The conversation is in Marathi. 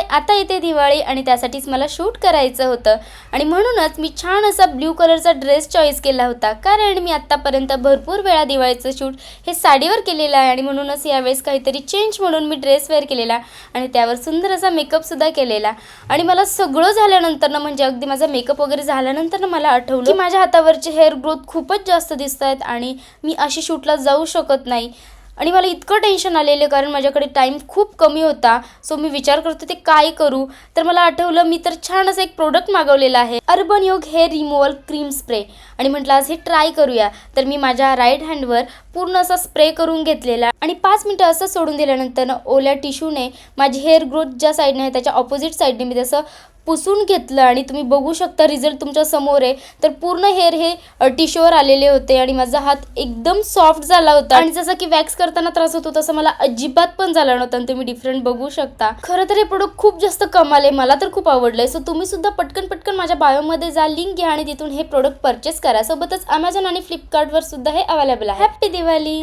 आता येते दिवाळी आणि त्यासाठीच मला शूट करायचं होतं आणि म्हणूनच मी छान असा ब्ल्यू कलरचा ड्रेस चॉईस केला होता, कारण मी आत्तापर्यंत भरपूर वेळा दिवाळीचं शूट हे साडीवर केलेलं आहे आणि म्हणूनच यावेळेस काहीतरी चेंज म्हणून मी ड्रेस वेअर केलेला आणि त्यावर सुंदर असा मेकअपसुद्धा केलेला। आणि मला सगळं झाल्यानंतर ना, म्हणजे अगदी माझा मेकअप वगैरे झाल्यानंतर ना मला आठवलं की माझ्या हातावरचे हेअर ग्रोथ खूपच जास्त दिसत आहेत आणि मी अशी शूटला जाऊ शकत नाही आणि मला इतकं टेन्शन आलेलं कारण माझ्याकडे टाईम खूप कमी होता। सो मी विचार करत होते काय करू, तर मला आठवलं मी तर छान असं एक प्रोडक्ट मागवलेलं आहे, अर्बन योग हेअर रिमूव्हल क्रीम स्प्रे, आणि म्हटलं आज हे ट्राय करूया। तर मी माझ्या राईट हँडवर पूर्ण असा स्प्रे करून घेतलेला आणि 5 मिनिटं असं सोडून दिल्यानंतर ओल्या टिश्यूने माझी हेअर ग्रोथ ज्या साईडने आहे त्याच्या ऑपोजिट साईडने मी तसं पुसून घेतलं आणि तुम्ही बघू शकता रिझल्ट तुमच्या समोर आहे। तर पूर्ण हेअर हे टिश्यूवर आलेले होते आणि माझा हात एकदम सॉफ्ट झाला होता आणि जसं की वॅक्स करताना त्रास होतो तसं मला अजिबात पण झाला नव्हता आणि तुम्ही डिफरंट बघू शकता। खरं तर हे प्रोडक्ट खूप जास्त कमाल आहे, मला तर खूप आवडलंय। सो तुम्ही सुद्धा पटकन माझ्या बायोमध्ये जा, लिंक घ्या आणि तिथून हे प्रोडक्ट परचेस करा। सोबतच अमेझॉन आणि फ्लिपकार्टवर सुद्धा हे अवेलेबल आहे। हॅपी दिवाळी।